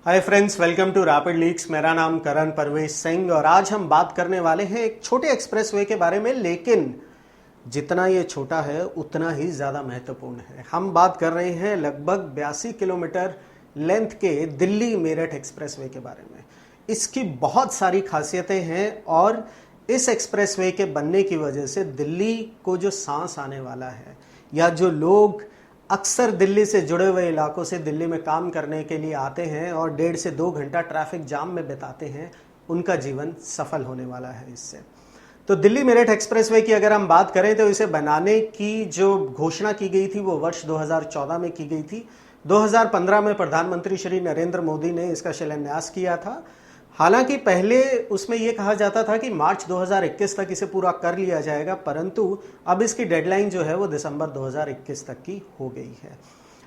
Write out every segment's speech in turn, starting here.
Hi friends, welcome to Rapid Leaks. मेरा नाम करण परवेश सिंह और आज हम बात करने वाले हैं एक छोटे एक्सप्रेसवे के बारे में, लेकिन जितना ये छोटा है उतना ही ज़्यादा महत्वपूर्ण है। हम बात कर रहे हैं लगभग 82 किलोमीटर लेंथ के दिल्ली मेरठ एक्सप्रेसवे के बारे में। इसकी बहुत सारी खासियतें हैं और इस एक्सप्रेसवे के बनने की वजह से दिल्ली को जो सांस आने वाला है, या जो लोग अक्सर दिल्ली से जुड़े हुए इलाकों से दिल्ली में काम करने के लिए आते हैं और 1.5 से 2 घंटा ट्रैफिक जाम में बिताते हैं, उनका जीवन सफल होने वाला है इससे। तो दिल्ली मेरठ एक्सप्रेसवे की अगर हम बात करें तो इसे बनाने की जो घोषणा की गई थी वो वर्ष 2014 में की गई थी। 2015 में प्रधानमंत्री श्री नरेंद्र मोदी ने इसका शिलान्यास किया था। हालांकि पहले उसमें यह कहा जाता था कि मार्च 2021 तक इसे पूरा कर लिया जाएगा, परंतु अब इसकी डेडलाइन जो है वो दिसंबर 2021 तक की हो गई है।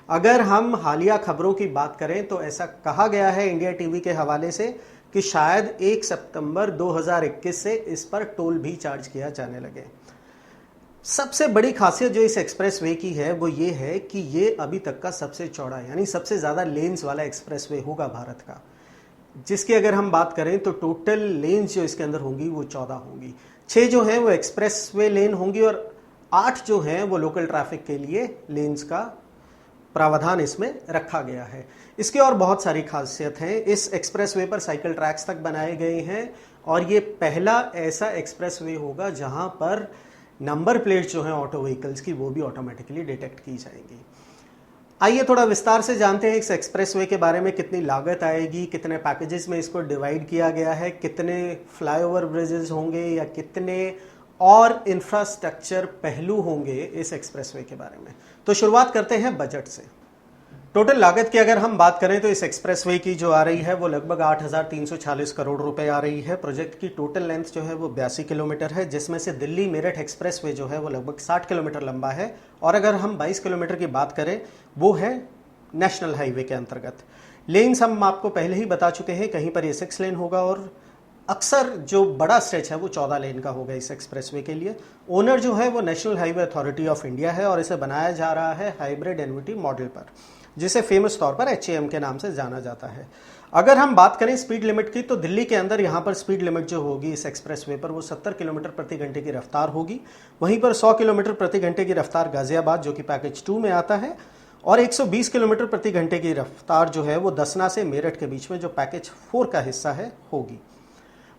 अगर हम हालिया खबरों की बात करें तो ऐसा कहा गया है इंडिया टीवी के हवाले से कि शायद 1 सितंबर 2021 से इस पर टोल भी चार्ज किया जाने लगे। सबसे बड़ी खासियत जो इस एक्सप्रेसवे की है वो ये है कि ये अभी तक का सबसे चौड़ा यानी सबसे ज़्यादा लेन्स वाला एक्सप्रेसवे होगा भारत का, जिसकी अगर हम बात करें तो टोटल लेन्स जो इसके अंदर होंगी वो 14 होंगी। 6 जो हैं वो एक्सप्रेसवे लेन होंगी और 8 जो हैं वो लोकल ट्रैफिक के लिए लेन्स का प्रावधान इसमें रखा गया है। इसकी और बहुत सारी खासियत हैं। इस एक्सप्रेसवे पर साइकिल ट्रैक्स तक बनाए गए हैं और ये पहला ऐसा एक्सप्रेसवे होगा जहां पर नंबर प्लेट जो हैं ऑटो व्हीकल्स की वो भी ऑटोमेटिकली डिटेक्ट की जाएंगी। आइए थोड़ा विस्तार से जानते हैं इस एक्सप्रेसवे के बारे में। कितनी लागत आएगी, कितने पैकेजेस में इसको डिवाइड किया गया है, कितने फ्लाईओवर ब्रिजेस होंगे या कितने और इंफ्रास्ट्रक्चर पहलू होंगे इस एक्सप्रेसवे के बारे में। तो शुरुआत करते हैं बजट से। टोटल लागत की अगर हम बात करें तो इस एक्सप्रेसवे की जो आ रही है वो लगभग 8,340 करोड़ रुपए आ रही है। प्रोजेक्ट की टोटल लेंथ जो है वो 82 किलोमीटर है, जिसमें से दिल्ली मेरठ एक्सप्रेसवे जो है वो लगभग 60 किलोमीटर लंबा है और अगर हम 22 किलोमीटर की बात करें वो है नेशनल हाईवे के अंतर्गत। लेन्स हम आपको पहले ही बता चुके हैं, कहीं पर ये 6 लेन होगा और अक्सर जो बड़ा स्ट्रेच है वो 14 लेन का होगा इस एक्सप्रेसवे के लिए। ओनर जो है वो national highway authority of India है और इसे बनाया जा रहा है हाइब्रिड एनवीटी मॉडल पर, जिसे फेमस तौर पर HAM के नाम से जाना जाता है। अगर हम बात करें स्पीड लिमिट की तो दिल्ली के अंदर यहाँ पर स्पीड लिमिट जो होगी इस एक्सप्रेसवे पर वो 70 किलोमीटर प्रति घंटे की रफ्तार होगी। वहीं पर 100 किलोमीटर प्रति घंटे की रफ्तार गाजियाबाद जो कि पैकेज 2 में आता है और 120 किलोमीटर प्रति घंटे की रफ्तार जो है वो दसना से मेरठ के बीच में जो पैकेज 4 का हिस्सा है होगी।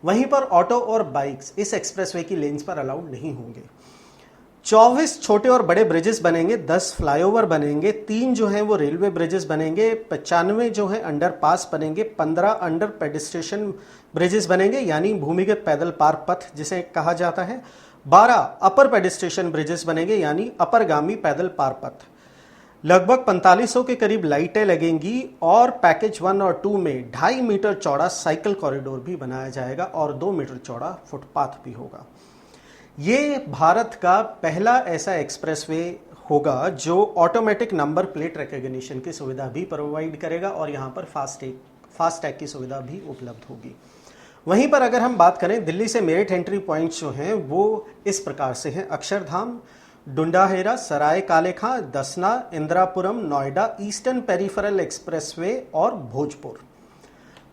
वहीं पर ऑटो और बाइक्स इस एक्सप्रेसवे की लेन्स पर अलाउड नहीं होंगे। 24 छोटे और बड़े ब्रिजेस बनेंगे, 10 फ्लाईओवर बनेंगे, 3 जो हैं वो रेलवे ब्रिजेस बनेंगे, 95 जो हैं अंडरपास बनेंगे, 15 अंडर पेडिस्ट्रेशन ब्रिजेस बनेंगे यानी भूमिगत पैदल पार पथ जिसे कहा जाता है, 12 अपर पेडिस्ट्रेशन ब्रिजेस बनेंगे यानी अपरगामी पैदल पार पथ। लगभग 4500 के करीब लाइटें लगेंगी और पैकेज 1 और 2 में 2.5 मीटर चौड़ा साइकिल कॉरिडोर भी बनाया जाएगा और 2 मीटर चौड़ा फुटपाथ भी होगा। ये भारत का पहला ऐसा एक्सप्रेसवे होगा जो ऑटोमेटिक नंबर प्लेट रिकॉग्निशन की सुविधा भी प्रोवाइड करेगा और यहाँ पर फास्टैग की सुविधा भी उपलब्ध होगी। वहीं पर अगर हम बात करें दिल्ली से मेरठ एंट्री पॉइंट्स जो हैं वो इस प्रकार से हैं: अक्षरधाम, डुंडाहेरा, सराय Kale Khan, Dasna, Indirapuram, Noida, eastern peripheral expressway और भोजपुर।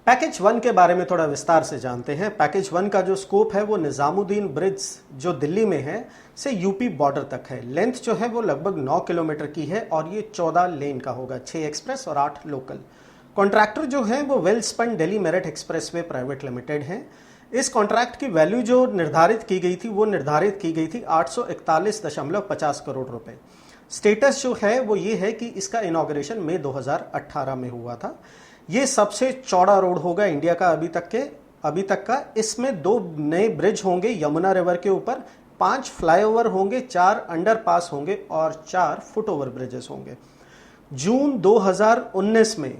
पैकेज 1 के बारे में थोड़ा विस्तार से जानते हैं। पैकेज 1 का जो स्कोप है वो निजामुद्दीन ब्रिज जो दिल्ली में है से यूपी बॉर्डर तक है। लेंथ जो है वो लगभग 9 किलोमीटर की है और ये 14 लेन का होगा, 6 एक्सप्रेस और 8 लोकल। कॉन्ट्रैक्टर जो है वो Welspun Delhi Meerut expressway private limited है। इस कॉन्ट्रैक्ट की वैल्यू जो निर्धारित की गई थी वो निर्धारित की गई थी 841.50 करोड़ रुपए। स्टेटस जो है वो ये है कि इसका इनॉग्रेशन मई 2018 में हुआ था। ये सबसे चौड़ा रोड होगा इंडिया का अभी तक का। इसमें 2 नए ब्रिज होंगे यमुना रिवर के ऊपर, 5 फ्लाईओवर होंगे, 4 अंडरपास होंगे और 4 फुटओवर ब्रिजेस होंगे। जून 2019 में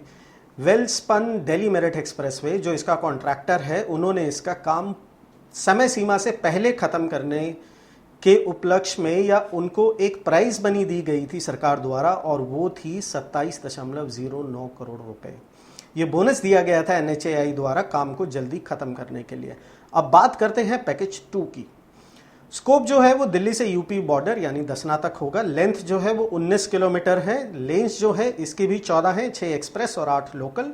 वेलस्पन दिल्ली मेरठ एक्सप्रेसवे जो इसका कॉन्ट्रैक्टर है उन्होंने इसका काम समय सीमा से पहले खत्म करने के उपलक्ष्य में या उनको एक प्राइज मनी दी गई थी सरकार द्वारा और वो थी 27.09 करोड़ रुपए। ये बोनस दिया गया था NHAI द्वारा काम को जल्दी खत्म करने के लिए। अब बात करते हैं पैकेज 2 की। स्कोप जो है वो दिल्ली से यूपी बॉर्डर यानी दसना तक होगा। लेंथ जो है वो 19 किलोमीटर है। लेन्स जो है इसकी भी 14 है, 6 एक्सप्रेस और 8 लोकल।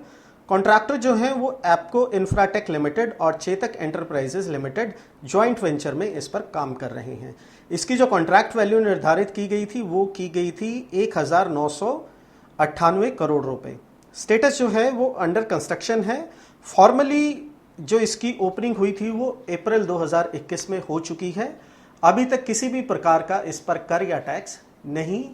कॉन्ट्रैक्टर जो है वो एप्को इंफ्राटेक लिमिटेड और Chetak enterprises limited joint venture में इस पर काम कर रहे हैं। इसकी जो कॉन्ट्रैक्ट वैल्यू निर्धारित की गई थी वो की गई थी 1998 करोड़ रुपए। स्टेटस जो है वो अंडर कंस्ट्रक्शन है। फॉर्मली जो इसकी ओपनिंग हुई थी वो अप्रैल 2021 में हो चुकी है। अभी तक किसी भी प्रकार का इस पर कर या टैक्स नहीं,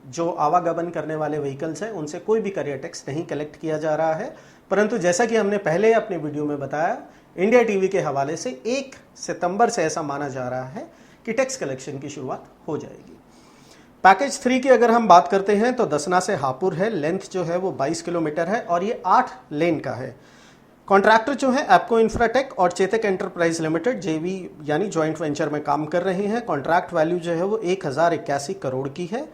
जो आवागमन करने वाले व्हीकल्स हैं उनसे कोई भी कर या टैक्स नहीं कलेक्ट किया जा रहा है। परंतु जैसा कि हमने पहले अपने वीडियो में बताया, इंडिया टीवी के हवाले से 1 सितंबर से ऐसा माना जा रहा है कि टैक्स कलेक्शन की शुरुआत हो जाएगी। पैकेज 3 की अगर हम बात करते हैं तो दसना से हापुड़ है। लेंथ जो है वो 22 किलोमीटर है और ये 8 लेन का है। कॉन्ट्रैक्टर जो है एप्को इंफ्राटेक और चेतक एंटरप्राइज लिमिटेड जेवी यानी जॉइंट वेंचर में काम कर रहे हैं। कॉन्ट्रैक्ट वैल्यू जो है वो 1081 करोड़ की है।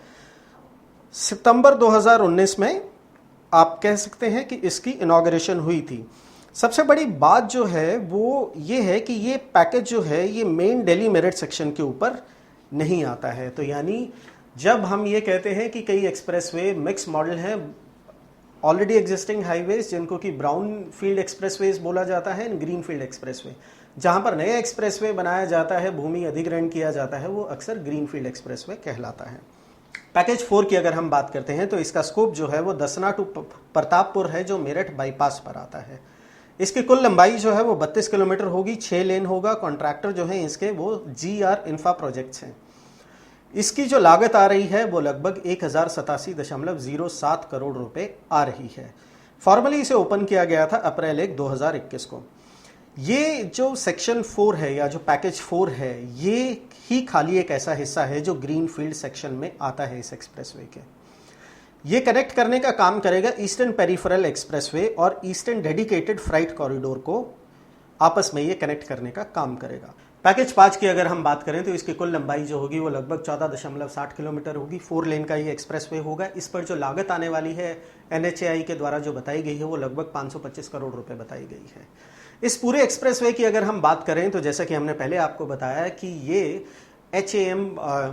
सितंबर 2019 में आप कह सकते हैं कि इसकी इनॉग्रेशन हुई थी। सबसे बड़ी बात जो है वो ये है कि ये पैकेज जो है ये मेन दिल्ली मेरठ सेक्शन के ऊपर नहीं आता है। तो यानी जब हम ये कहते हैं कि कई एक्सप्रेसवे मिक्स मॉडल हैं, ऑलरेडी एग्जिस्टिंग हाईवेज जिनको कि ब्राउन फील्ड एक्सप्रेसवेज बोला जाता है, ग्रीन फील्ड एक्सप्रेसवे, जहां पर नया एक्सप्रेसवे बनाया जाता है, भूमि अधिग्रहण किया जाता है, वो अक्सर ग्रीन फील्ड एक्सप्रेसवे कहलाता है। पैकेज 4 की अगर हम बात करते हैं तो इसका स्कोप जो है वो दसना टू प्रतापपुर है, जो मेरठ बाईपास पर आता है। इसकी कुल लंबाई जो है वो 32 किलोमीटर होगी, 6 लेन होगा। कॉन्ट्रैक्टर जो है इसके वो GR इंफ्रा प्रोजेक्ट्स हैं। इसकी जो लागत आ रही है वो लगभग 1087.07 करोड़ रुपए आ रही है। फॉर्मली इसे ओपन किया गया था अप्रैल 1, 2021 को। ये जो सेक्शन 4 है या जो पैकेज 4 है, ये ही खाली एक ऐसा हिस्सा है जो ग्रीन फील्ड सेक्शन में आता है इस एक्सप्रेसवे के। ये कनेक्ट करने का काम करेगा ईस्टर्न पेरिफेरल एक्सप्रेसवे और ईस्टर्न डेडिकेटेड फ्राइट कॉरिडोर को आपस में ये कनेक्ट करने का काम करेगा। पैकेज 5 की अगर हम बात करें तो इसकी कुल लंबाई जो होगी वो लगभग 14.60 किलोमीटर होगी। 4 लेन का ये एक्सप्रेसवे होगा। इस पर जो लागत आने वाली है NHAI के द्वारा जो बताई गई है वो लगभग 525 करोड़ रुपए बताई गई है। इस पूरे एक्सप्रेसवे की अगर हम बात करें तो जैसा कि हमने पहले आपको बताया कि ये HAM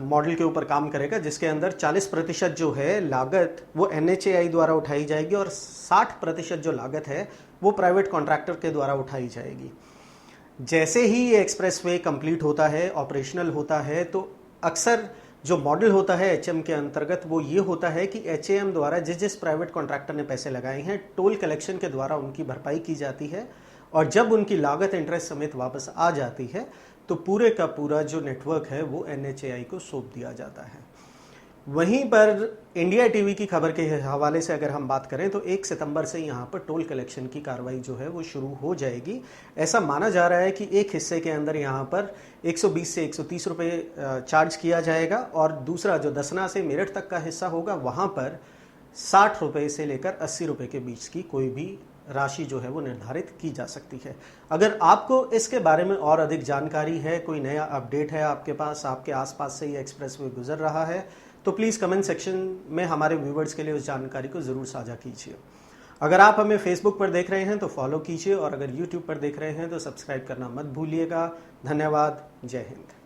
मॉडल के ऊपर काम करेगा, जिसके अंदर 40% जो है लागत वो NHAI द्वारा उठाई जाएगी और 60% जो लागत है वो प्राइवेट कॉन्ट्रैक्टर के द्वारा उठाई जाएगी। जैसे ही ये एक्सप्रेसवे कंप्लीट होता है, ऑपरेशनल होता है, तो अक्सर जो मॉडल होता है HAM के अंतर्गत वो ये होता है कि HAM द्वारा जिस जिस प्राइवेट कॉन्ट्रैक्टर ने पैसे लगाए हैं, टोल कलेक्शन के द्वारा उनकी भरपाई की जाती है और जब उनकी लागत इंटरेस्ट समेत वापस आ जाती है तो पूरे का पूरा जो नेटवर्क है वो NHAI को सौंप दिया जाता है। वहीं पर इंडिया टीवी की खबर के हवाले से अगर हम बात करें तो 1 सितंबर से यहाँ पर टोल कलेक्शन की कार्रवाई जो है वो शुरू हो जाएगी। ऐसा माना जा रहा है कि एक हिस्से के अंदर यहाँ पर 120 से 130 रुपये चार्ज किया जाएगा और दूसरा जो दसना से मेरठ तक का हिस्सा होगा वहाँ पर 60 रुपये से लेकर 80 रुपये के बीच की कोई भी राशि जो है वो निर्धारित की जा सकती है। अगर आपको इसके बारे में और अधिक जानकारी है, कोई नया अपडेट है आपके पास, आपके आसपास से ये एक्सप्रेसवे गुजर रहा है, तो प्लीज़ कमेंट सेक्शन में हमारे व्यूवर्स के लिए उस जानकारी को ज़रूर साझा कीजिए। अगर आप हमें फेसबुक पर देख रहे हैं तो फॉलो कीजिए और अगर यूट्यूब पर देख रहे हैं तो सब्सक्राइब करना मत भूलिएगा। धन्यवाद। जय हिंद।